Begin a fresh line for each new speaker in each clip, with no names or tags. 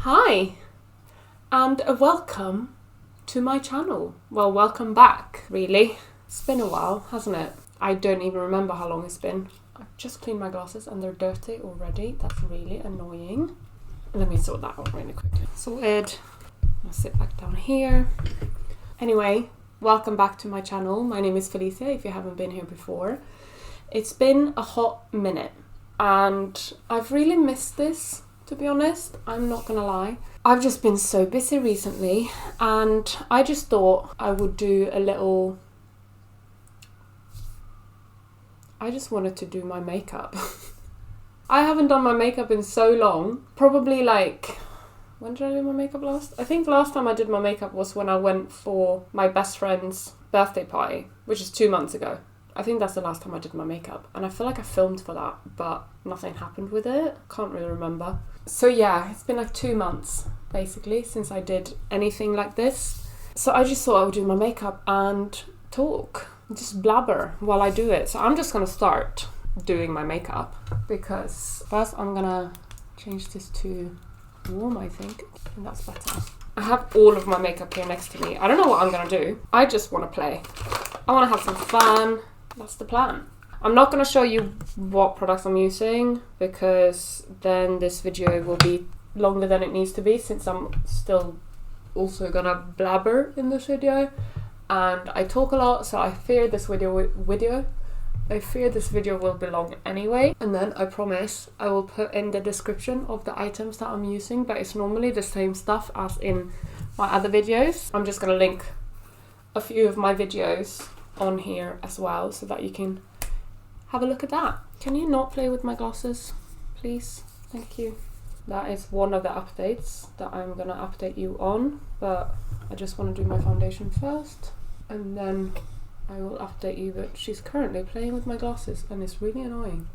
Hi, and a welcome to my channel. Well, welcome back, really. It's been a while, hasn't it? I don't even remember how long it's been. I've just cleaned my glasses and they're dirty already. That's really annoying. Let me sort that out really quickly. Sorted. I'll sit back down here. Anyway, welcome back to my channel. My name is Felicia, if you haven't been here before. It's been a hot minute and I've really missed this. To be honest, I'm not gonna lie. I've just been so busy recently and I just thought I would do a little... I just wanted to do my makeup. I haven't done my makeup in so long. Probably like... When did I do my makeup last? I think the last time I did my makeup was when I went for my best friend's birthday party, which is 2 months ago. I think that's the last time I did my makeup. And I feel like I filmed for that, but nothing happened with it. Can't really remember. So yeah, it's been like 2 months, basically, since I did anything like this. So I just thought I would do my makeup and talk. Just blabber while I do it. So I'm just gonna start doing my makeup. Because first I'm gonna change this to warm, I think. And that's better. I have all of my makeup here next to me. I don't know what I'm gonna do. I just wanna play. I wanna have some fun. That's the plan. I'm not going to show you what products I'm using because then this video will be longer than it needs to be since I'm still also going to blabber in this video. And I talk a lot, so I fear this video will be long anyway. And then I promise I will put in the description of the items that I'm using, but it's normally the same stuff as in my other videos. I'm just going to link a few of my videos on here as well so that you can have a look at that. Can you not play with my glasses, please? Thank you. That is one of the updates that I'm gonna update you on, but I just want to do my foundation first and then I will update you that she's currently playing with my glasses and it's really annoying.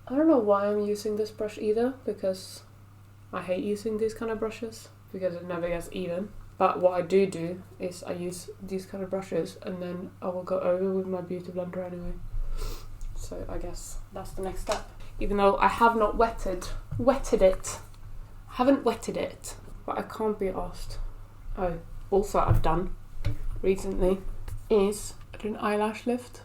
I don't know why I'm using this brush either, because I hate using these kind of brushes because it never gets even. But what I do is I use these kind of brushes and then I will go over with my beauty blender anyway. So I guess that's the next step. Even though I have not wetted it. Haven't wetted it, but I can't be asked. Oh, also I've done recently is an eyelash lift,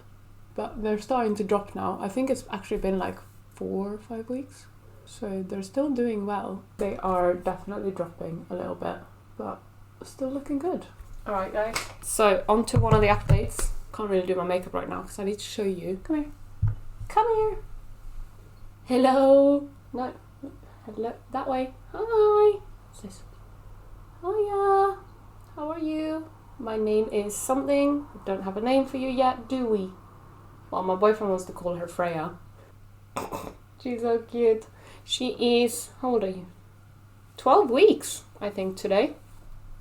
but they're starting to drop now. I think it's actually been like 4 or 5 weeks. So they're still doing well. They are definitely dropping a little bit, but still looking good. Alright guys, so on to one of the updates. Can't really do my makeup right now because I need to show you. Come here. Come here. Hello. No. Hello. That way. Hi. What's this? Hiya. How are you? My name is something. I don't have a name for you yet, do we? Well, my boyfriend wants to call her Freya. She's so cute. She is, how old are you? 12 weeks, I think, today.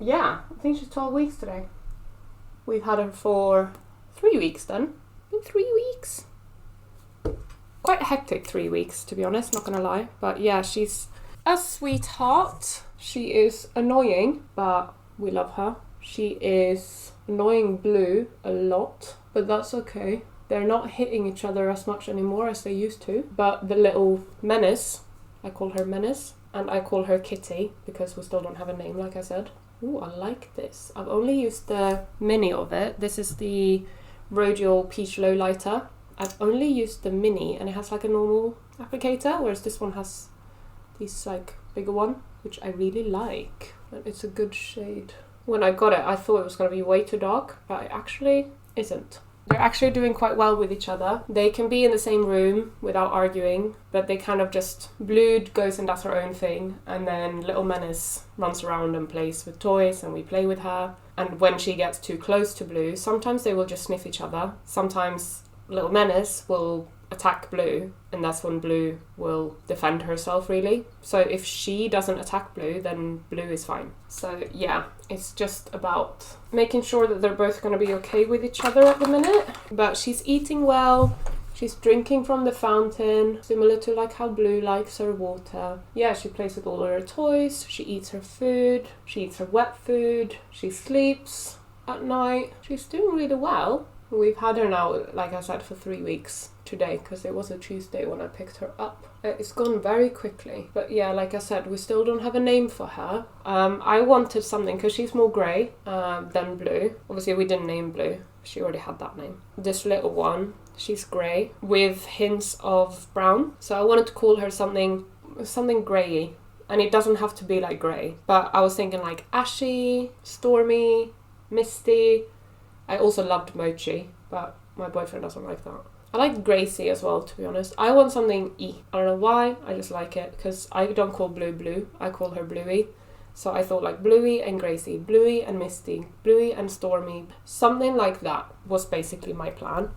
Yeah, I think she's 12 weeks today. We've had her for 3 weeks then. In 3 weeks. Quite a hectic 3 weeks, to be honest, not gonna lie. But yeah, she's a sweetheart. She is annoying, but we love her. She is annoying Blue a lot, but that's okay. They're not hitting each other as much anymore as they used to. But the little menace, I call her Menace, and I call her Kitty, because we still don't have a name, like I said. Ooh, I like this. I've only used the mini of it. This is the Rodial Peach Low Lighter. I've only used the mini and it has like a normal applicator, whereas this one has this like bigger one, which I really like. And it's a good shade. When I got it, I thought it was going to be way too dark, but it actually isn't. They're actually doing quite well with each other. They can be in the same room without arguing, but they kind of just... Blue goes and does her own thing, and then little Menace runs around and plays with toys, and we play with her. And when she gets too close to Blue, sometimes they will just sniff each other. Sometimes little Menace will attack Blue, and that's when Blue will defend herself, really. So if she doesn't attack Blue, then Blue is fine. So yeah, it's just about making sure that they're both going to be okay with each other at the minute. But she's eating well, she's drinking from the fountain, similar to like how Blue likes her water. Yeah, she plays with all her toys, she eats her food, she eats her wet food, she sleeps at night. She's doing really well. We've had her now, like I said, for 3 weeks today, because it was a Tuesday when I picked her up. It's gone very quickly. But yeah, like I said, we still don't have a name for her. I wanted something, because she's more grey than Blue. Obviously, we didn't name Blue. She already had that name. This little one, she's grey with hints of brown. So I wanted to call her something grey-y. And it doesn't have to be like grey. But I was thinking like ashy, stormy, misty. I also loved Mochi, but my boyfriend doesn't like that. I like Gracie as well, to be honest. I want something E. I don't know why, I just like it, because I don't call Blue Blue, I call her Bluey. So I thought like Bluey and Gracie, Bluey and Misty, Bluey and Stormy. Something like that was basically my plan.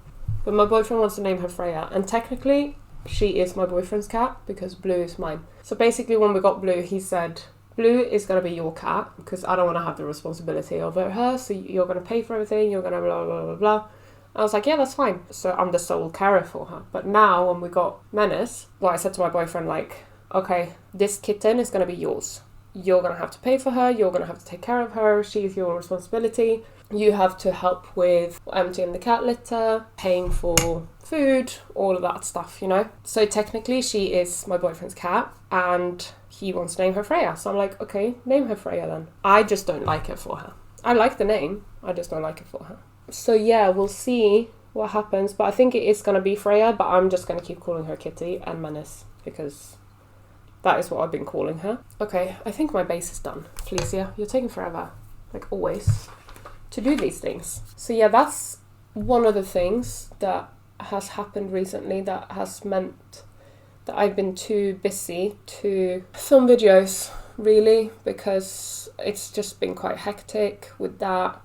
But my boyfriend wants to name her Freya, and technically she is my boyfriend's cat, because Blue is mine. So basically when we got Blue, he said, Blue is going to be your cat, because I don't want to have the responsibility over her, so you're going to pay for everything, you're going to blah, blah, blah, blah. I was like, yeah, that's fine. So I'm the sole carer for her. But now, when we got Menace, well, I said to my boyfriend, like, okay, this kitten is going to be yours. You're going to have to pay for her, you're going to have to take care of her, she's your responsibility. You have to help with emptying the cat litter, paying for food, all of that stuff, you know? So technically, she is my boyfriend's cat, and he wants to name her Freya. So I'm like, okay, name her Freya then. I just don't like it for her. I like the name, I just don't like it for her. So yeah, we'll see what happens. But I think it is going to be Freya, but I'm just going to keep calling her Kitty and Menace, because that is what I've been calling her. Okay, I think my base is done. Felicia, you're taking forever, like always, to do these things. So yeah, that's one of the things that has happened recently that has meant that I've been too busy to film videos, really, because it's just been quite hectic with that.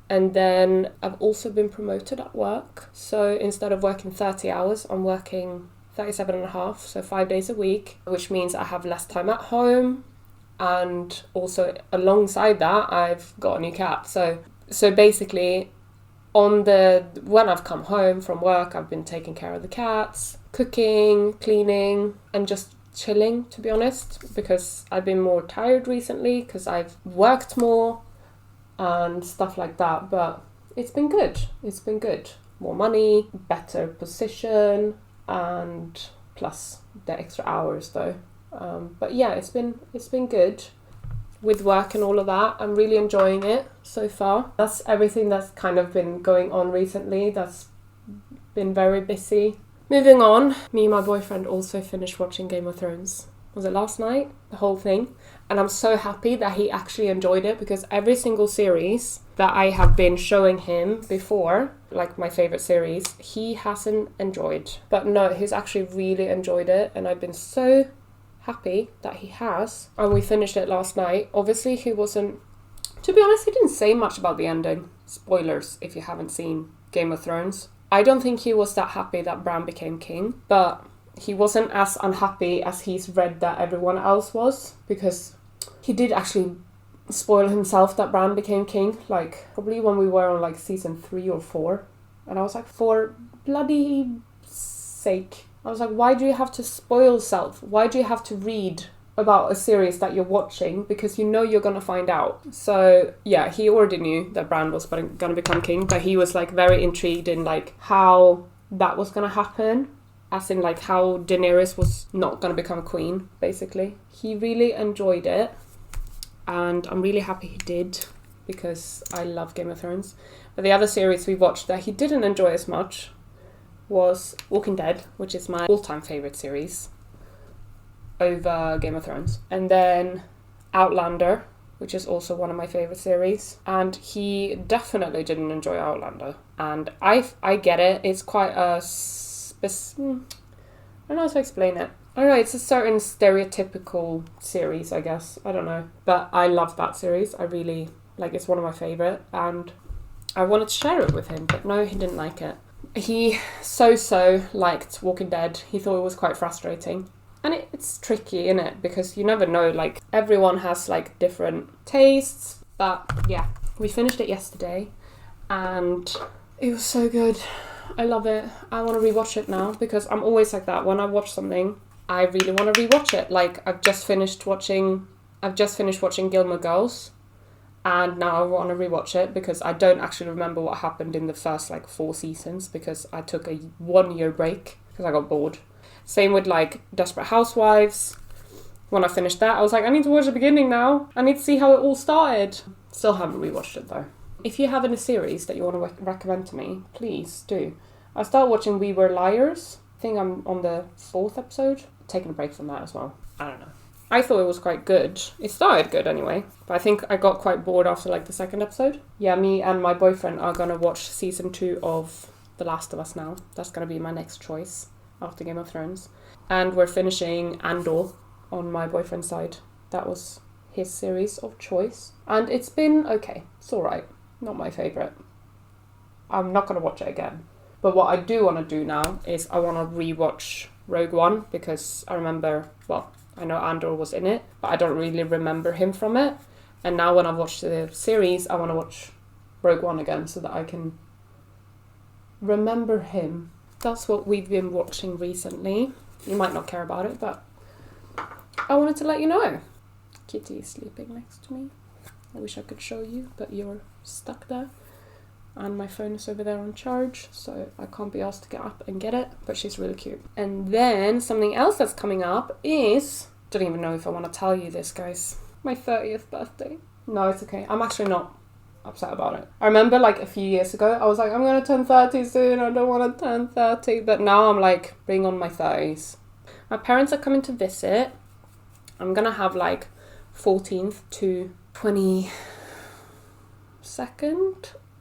And then I've also been promoted at work. So instead of working 30 hours, I'm working 37 and a half, so 5 days a week, which means I have less time at home. And also alongside that, I've got a new cat. So basically, when I've come home from work, I've been taking care of the cats, cooking, cleaning, and just chilling, to be honest, because I've been more tired recently because I've worked more and stuff like that. But it's been good. It's been good. More money, better position, and plus the extra hours though. But yeah, it's been good with work and all of that. I'm really enjoying it so far. That's everything that's kind of been going on recently. That's been very busy. Moving on, me and my boyfriend also finished watching Game of Thrones. Was it last night? The whole thing. And I'm so happy that he actually enjoyed it, because every single series that I have been showing him before, like my favourite series, he hasn't enjoyed. But no, he's actually really enjoyed it, and I've been so happy that he has. And we finished it last night. Obviously, he wasn't... To be honest, he didn't say much about the ending. Spoilers if you haven't seen Game of Thrones. I don't think he was that happy that Bran became king, but he wasn't as unhappy as he's read that everyone else was, because he did actually spoil himself that Bran became king, like probably when we were on like season 3 or 4, and I was like, for bloody sake, I was like, why do you have to spoil self? Why do you have to read about a series that you're watching, because you know you're gonna find out? So yeah, he already knew that Bran was gonna become king, but he was like very intrigued in like how that was gonna happen, as in like how Daenerys was not gonna become queen, basically. He really enjoyed it, and I'm really happy he did, because I love Game of Thrones. But the other series we watched that he didn't enjoy as much was Walking Dead, which is my all-time favourite series over Game of Thrones. And then Outlander, which is also one of my favourite series. And he definitely didn't enjoy Outlander. And I get it. It's quite a... I don't know how to explain it. I don't know, it's a certain stereotypical series, I guess. I don't know. But I love that series. I really... like, it's one of my favourite. And I wanted to share it with him, but no, he didn't like it. He so liked Walking Dead. He thought it was quite frustrating. And it's tricky, innit? Because you never know, like, everyone has, like, different tastes. But, yeah, we finished it yesterday, and it was so good. I love it. I want to rewatch it now, because I'm always like that. When I watch something, I really want to rewatch it. Like, I've just finished watching Gilmore Girls, And now I want to rewatch it because I don't actually remember what happened in the first like 4 seasons because I took a 1-year break because I got bored. Same with like Desperate Housewives. When I finished that, I was like, I need to watch the beginning now. I need to see how it all started. Still haven't rewatched it though. If you have any series that you want to recommend to me, please do. I started watching We Were Liars. I think I'm on the 4th episode. Taking a break from that as well. I don't know. I thought it was quite good. It started good anyway, but I think I got quite bored after like the 2nd episode. Yeah, me and my boyfriend are gonna watch season 2 of The Last of Us now. That's gonna be my next choice after Game of Thrones. And we're finishing Andor on my boyfriend's side. That was his series of choice. And it's been okay. It's alright. Not my favourite. I'm not gonna watch it again. But what I do want to do now is I want to rewatch Rogue One because I remember, well, I know Andor was in it, but I don't really remember him from it. And now when I've watched the series, I want to watch Rogue One again so that I can remember him. That's what we've been watching recently. You might not care about it, but I wanted to let you know. Kitty is sleeping next to me. I wish I could show you, but you're stuck there. And my phone is over there on charge, so I can't be asked to get up and get it, but she's really cute. And then something else that's coming up is, don't even know if I want to tell you this, guys. My 30th birthday. No, it's okay. I'm actually not upset about it. I remember like a few years ago, I was like, I'm going to turn 30 soon, I don't want to turn 30. But now I'm like, bring on my 30s. My parents are coming to visit. I'm going to have like 14th to 22nd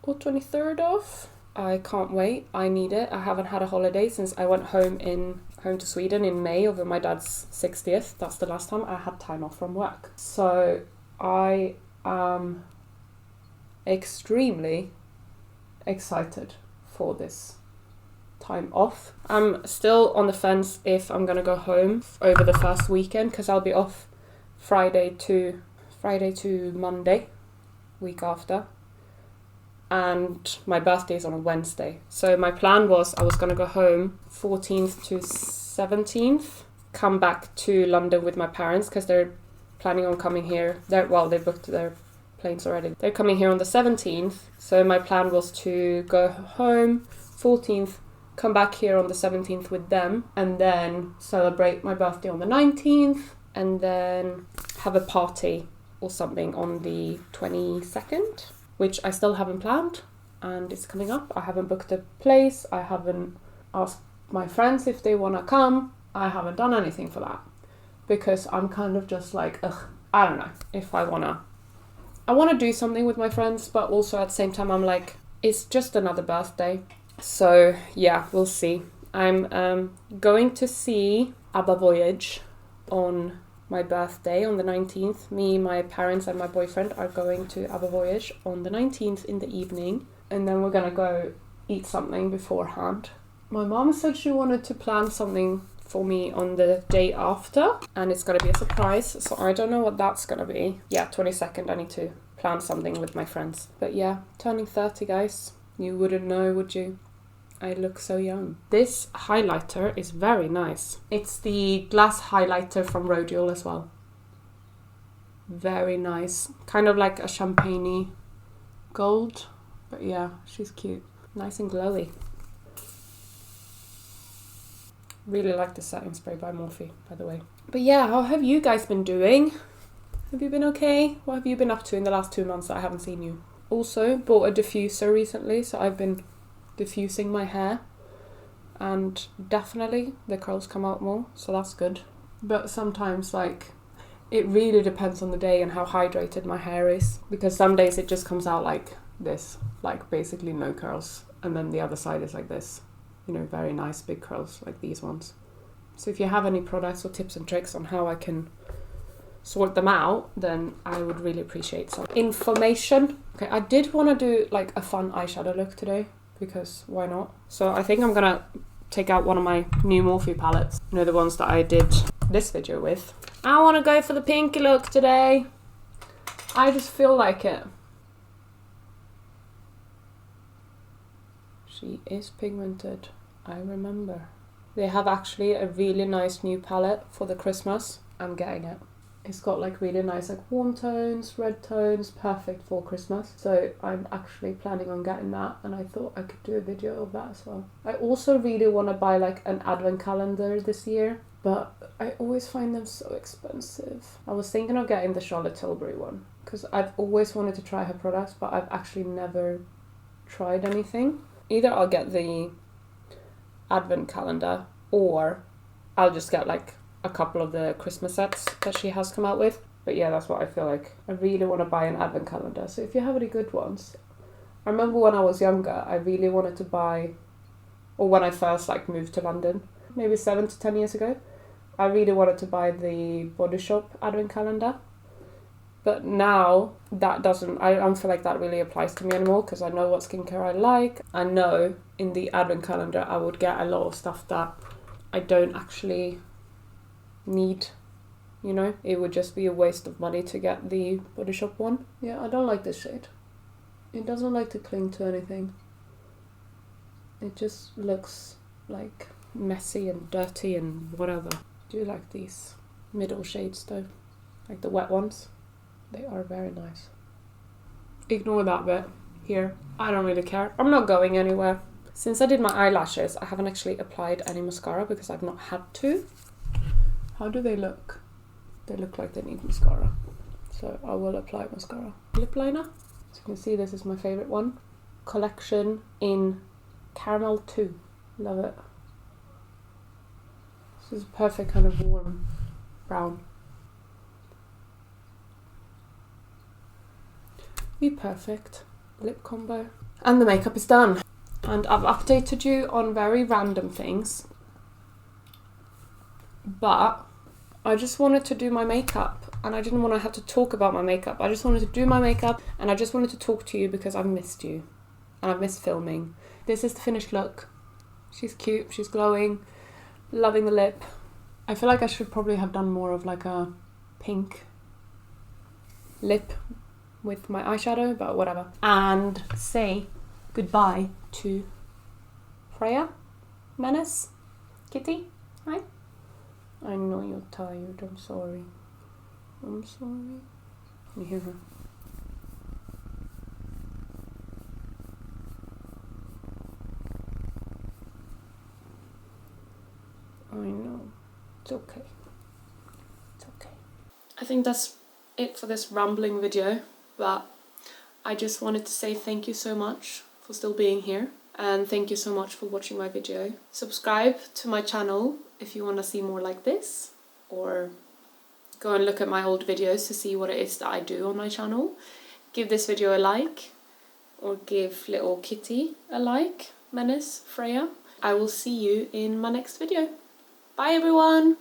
or 23rd off. I can't wait. I need it. I haven't had a holiday since I went home to Sweden in May over my dad's 60th. That's the last time I had time off from work. So I am extremely excited for this time off. I'm still on the fence if I'm gonna go home over the first weekend because I'll be off Friday to Monday, week after. And my birthday is on a Wednesday. So my plan was I was going to go home 14th to 17th, come back to London with my parents because they're planning on coming here. They booked their planes already. They're coming here on the 17th. So my plan was to go home 14th, come back here on the 17th with them, and then celebrate my birthday on the 19th, and then have a party or something on the 22nd. Which I still haven't planned, and it's coming up. I haven't booked a place. I haven't asked my friends if they want to come. I haven't done anything for that because I'm kind of just like, I don't know if I want to do something with my friends, but also at the same time I'm like, it's just another birthday. So yeah, we'll see. I'm going to see ABBA Voyage on my birthday on the 19th. Me, my parents and my boyfriend are going to ABBA Voyage on the 19th in the evening, and then we're gonna go eat something beforehand. My mom said she wanted to plan something for me on the day after, and it's gonna be a surprise, so I don't know what that's gonna be. Yeah, 22nd, I need to plan something with my friends. But yeah, turning 30, guys. You wouldn't know, would you? I look so young. This highlighter is very nice. It's the glass highlighter from Wallerdal as well. Very nice. Kind of like a champagne-y gold. But yeah, she's cute. Nice and glowy. Really like the setting spray by Morphe, by the way. But yeah, how have you guys been doing? Have you been okay? What have you been up to in the last 2 months that I haven't seen you? Also, bought a diffuser recently, so I've been diffusing my hair, and definitely the curls come out more, so that's good. But sometimes like it really depends on the day and how hydrated my hair is, because some days it just comes out like this, like basically no curls, and then the other side is like this, you know, very nice big curls like these ones. So if you have any products or tips and tricks on how I can sort them out, then I would really appreciate some information. Okay, I did want to do like a fun eyeshadow look today, because why not? So I think I'm gonna take out one of my new Morphe palettes. You know, the ones that I did this video with. I want to go for the pinky look today. I just feel like it. She is pigmented, I remember. They have actually a really nice new palette for the Christmas. I'm getting it. It's got like really nice like warm tones, red tones, perfect for Christmas. So I'm actually planning on getting that, and I thought I could do a video of that as well. I also really want to buy like an advent calendar this year, but I always find them so expensive. I was thinking of getting the Charlotte Tilbury one because I've always wanted to try her products, but I've actually never tried anything. Either I'll get the advent calendar or I'll just get like a couple of the Christmas sets that she has come out with. But yeah, that's what I feel like. I really want to buy an advent calendar. So if you have any good ones. I remember when I was younger, I really wanted to buy, or when I first like moved to London, maybe 7 to 10 years ago, I really wanted to buy the Body Shop advent calendar. But now that doesn't, I don't feel like that really applies to me anymore because I know what skincare I like. I know in the advent calendar I would get a lot of stuff that I don't actually need, you know. It would just be a waste of money to get the Body Shop one. Yeah, I don't like this shade. It doesn't like to cling to anything. It just looks like messy and dirty and whatever. I do like these middle shades though, like the wet ones. They are very nice. Ignore that bit here. I don't really care. I'm not going anywhere. Since I did my eyelashes, I haven't actually applied any mascara because I've not had to. How do they look? They look like they need mascara. So I will apply mascara. Lip liner. As you can see, this is my favourite one. Collection in Caramel 2. Love it. This is a perfect kind of warm brown. The perfect lip combo. And the makeup is done. And I've updated you on very random things. But I just wanted to do my makeup and I didn't want to have to talk about my makeup. I just wanted to do my makeup and I just wanted to talk to you because I've missed you and I've missed filming. This is the finished look. She's cute, she's glowing, loving the lip. I feel like I should probably have done more of like a pink lip with my eyeshadow, but whatever. And say goodbye to Freya, Menace, Kitty. Hi. I know you're tired, I'm sorry. I'm sorry. Can you hear her? I know. It's okay. It's okay. I think that's it for this rambling video, but I just wanted to say thank you so much for still being here. And thank you so much for watching my video. Subscribe to my channel if you want to see more like this, or go and look at my old videos to see what it is that I do on my channel. Give this video a like, or give little Kitty a like, Menace, Freya. I will see you in my next video. Bye everyone!